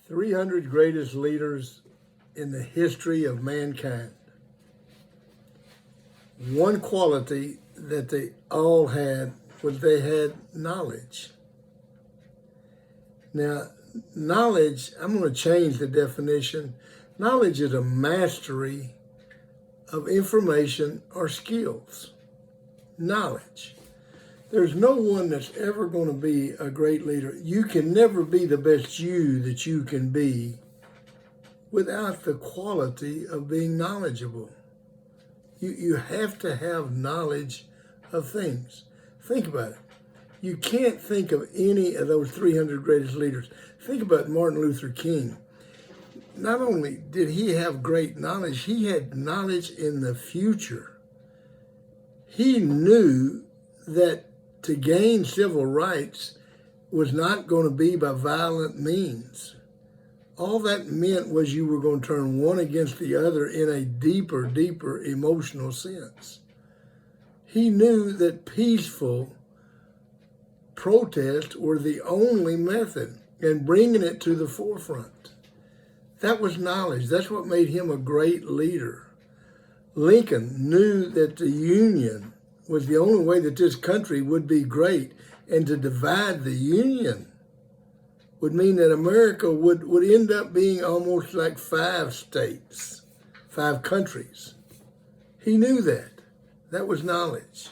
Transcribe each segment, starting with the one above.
300 greatest leaders in the history of mankind. One quality that they all had was they had knowledge. Now, knowledge, I'm going to change the definition. Knowledge is a mastery of information or skills. Knowledge. There's no one that's ever going to be a great leader. You can never be the best you that you can be without the quality of being knowledgeable. You have to have knowledge of things. Think about it. You can't think of any of those 300 greatest leaders. Think about Martin Luther King. Not only did he have great knowledge, he had knowledge in the future. He knew that to gain civil rights was not going to be by violent means. All that meant was you were going to turn one against the other in a deeper emotional sense. He knew that peaceful protests were the only method, and bringing it to the forefront. That was knowledge. That's what made him a great leader. Lincoln knew that the Union was the only way that this country would be great, and to divide the Union would mean that America would end up being almost like 5 states, 5 countries. He knew that. That was knowledge.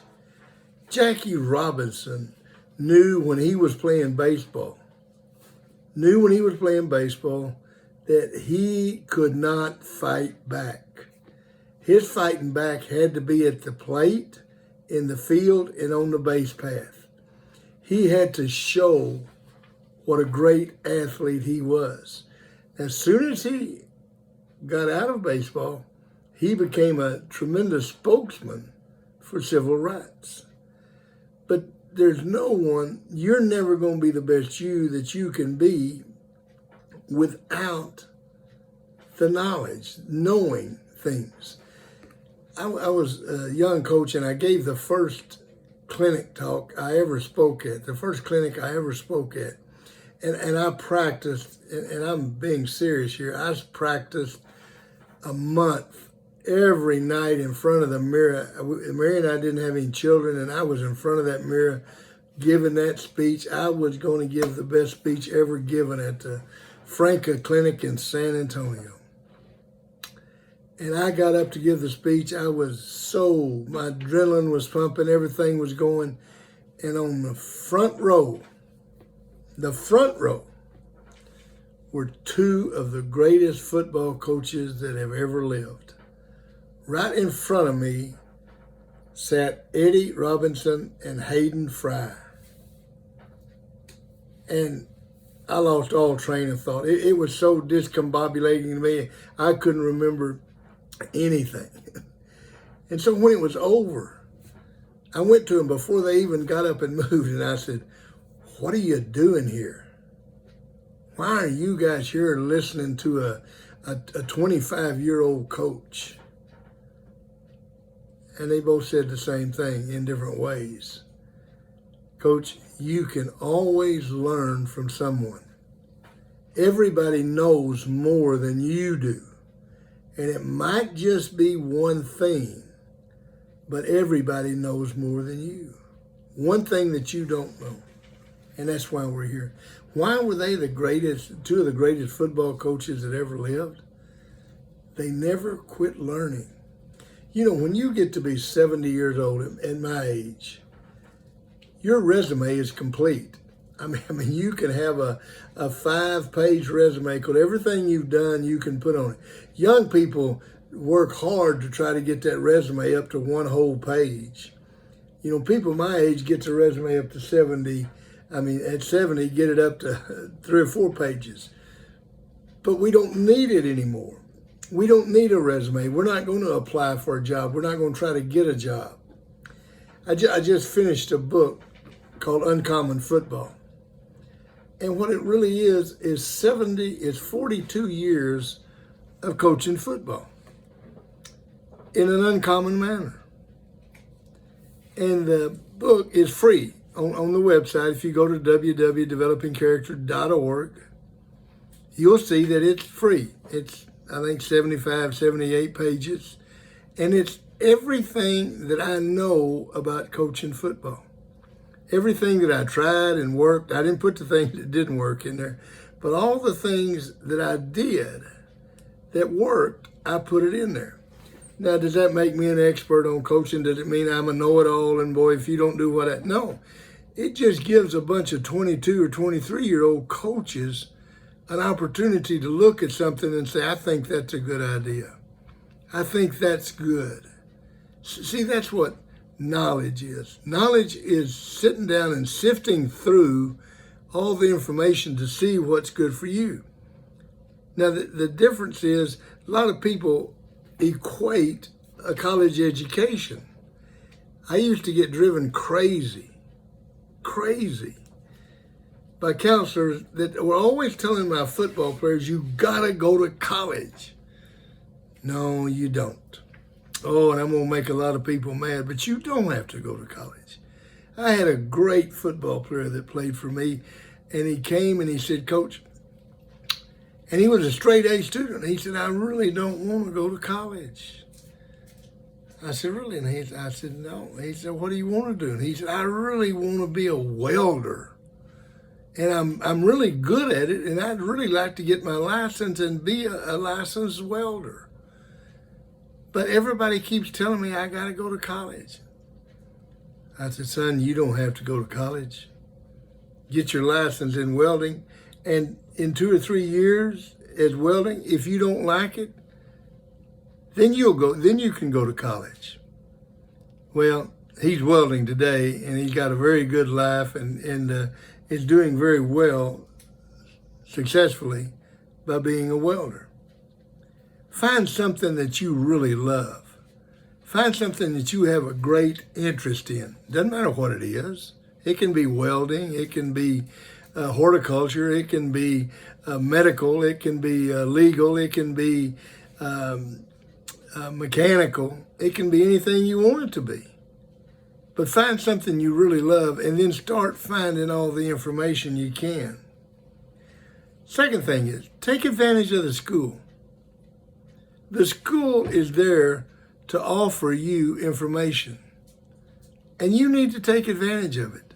Jackie Robinson knew when he was playing baseball, that he could not fight back. His fighting back had to be at the plate, in the field, and on the base path. He had to show what a great athlete he was. As soon as he got out of baseball, he became a tremendous spokesman for civil rights. But there's no one, you're never going to be the best you that you can be without the knowledge, knowing things. I was a young coach, and I gave the first clinic talk I ever spoke at, And I practiced, and I'm being serious here, I practiced a month every night in front of the mirror. Mary and I didn't have any children, and I was in front of that mirror giving that speech. I was going to give the best speech ever given at the Franca Clinic in San Antonio. And I got up to give the speech. My adrenaline was pumping, everything was going. And on the front row were 2 of the greatest football coaches that have ever lived. Right in front of me sat Eddie Robinson and Hayden Fry. And I lost all train of thought. It was so discombobulating to me, I couldn't remember anything. And so when it was over, I went to them before they even got up and moved, and I said, "What are you doing here? Why are you guys here listening to a 25-year-old coach?" And they both said the same thing in different ways. Coach, you can always learn from someone. Everybody knows more than you do. And it might just be one thing, but everybody knows more than you. One thing that you don't know. And that's why we're here. Why were they 2 of the greatest football coaches that ever lived? They never quit learning. You know, when you get to be 70 years old at my age, your resume is complete. I mean, you can have a 5-page resume because everything you've done, you can put on it. Young people work hard to try to get that resume up to 1 whole page. You know, people my age get their resume up to 70. At 70, get it up to 3 or 4 pages. But we don't need it anymore. We don't need a resume. We're not going to apply for a job. We're not going to try to get a job. I just finished a book called Uncommon Football. And what it really is 42 years of coaching football in an uncommon manner. And the book is free on the website. If you go to www.developingcharacter.org, you'll see that it's free. It's, I think, 75, 78 pages. And it's everything that I know about coaching football. Everything that I tried and worked. I didn't put the things that didn't work in there. But all the things that I did that worked, I put it in there. Now, does that make me an expert on coaching? Does it mean I'm a know-it-all and boy, if you don't do what I... No. It just gives a bunch of 22 or 23-year-old coaches an opportunity to look at something and say, I think that's a good idea. I think that's good. See, that's what knowledge is. Knowledge is sitting down and sifting through all the information to see what's good for you. Now, the difference is a lot of people equate a college education. I used to get driven crazy by counselors that were always telling my football players, you gotta go to college. No, you don't. Oh, and I'm gonna make a lot of people mad, but you don't have to go to college. I had a great football player that played for me, and he came and he said, Coach, and he was a straight A student. He said, I really don't want to go to college. I said, really? And I said, no. He said, what do you want to do? And he said, I really want to be a welder. And I'm really good at it, and I'd really like to get my license and be a licensed welder. But everybody keeps telling me I got to go to college. I said, son, you don't have to go to college. Get your license in welding, and in 2 or 3 years as welding, if you don't like it, then you can go to college. Well, he's welding today, and he's got a very good life, and is doing very well, successfully, by being a welder. Find something that you really love. Find something that you have a great interest in. Doesn't matter what it is. It can be welding, it can be horticulture, it can be medical, it can be legal, it can be mechanical, it can be anything you want it to be. But find something you really love and then start finding all the information you can. Second thing is, take advantage of the school. The school is there to offer you information, and you need to take advantage of it.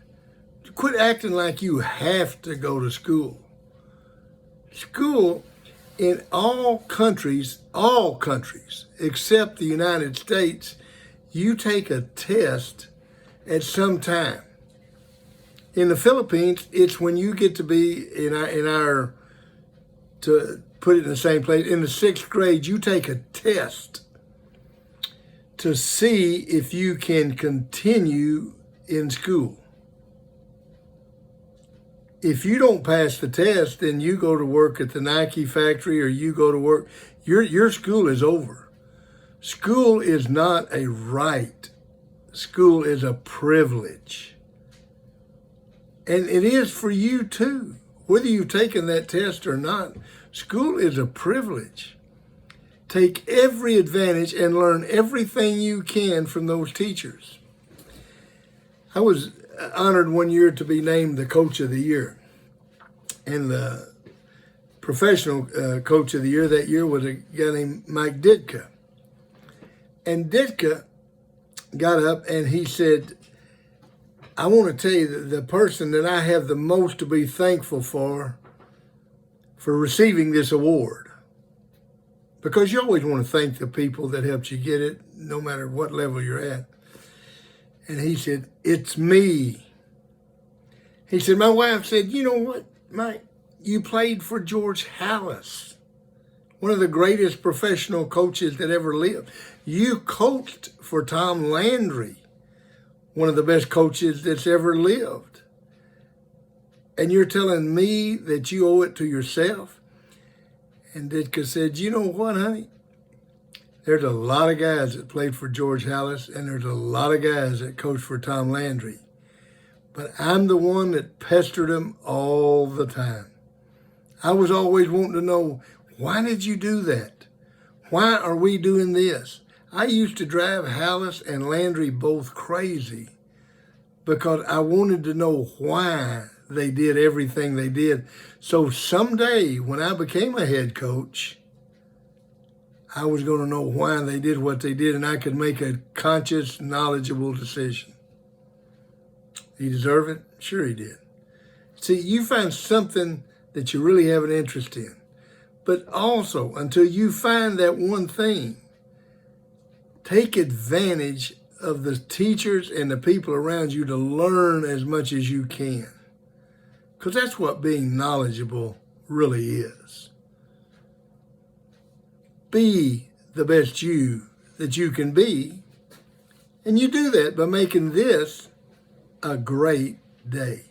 Quit acting like you have to go to school. School in all countries except the United States, you take a test at some time. In the Philippines, it's when you get to be to put it in the same place, in the 6th grade, you take a test to see if you can continue in school. If you don't pass the test, then you go to work at the Nike factory, or you go to work, your school is over. School is not a right. School is a privilege. And it is for you too. Whether you've taken that test or not, school is a privilege. Take every advantage and learn everything you can from those teachers. I was honored one year to be named the Coach of the Year. And the professional Coach of the Year that year was a guy named Mike Ditka. And Ditka got up and he said, I want to tell you that the person that I have the most to be thankful for receiving this award. Because you always want to thank the people that helped you get it, no matter what level you're at. And he said, it's me. He said, my wife said, you know what, Mike, you played for George Halas, one of the greatest professional coaches that ever lived. You coached for Tom Landry, one of the best coaches that's ever lived. And you're telling me that you owe it to yourself? And Ditka said, you know what, honey? There's a lot of guys that played for George Halas, and there's a lot of guys that coached for Tom Landry. But I'm the one that pestered them all the time. I was always wanting to know, why did you do that? Why are we doing this? I used to drive Halas and Landry both crazy because I wanted to know why they did everything they did. So someday when I became a head coach, I was going to know why they did what they did, and I could make a conscious, knowledgeable decision. He deserve it? Sure he did. See, you find something that you really have an interest in. But also, until you find that one thing, take advantage of the teachers and the people around you to learn as much as you can. Because that's what being knowledgeable really is. Be the best you that you can be. And you do that by making this a great day.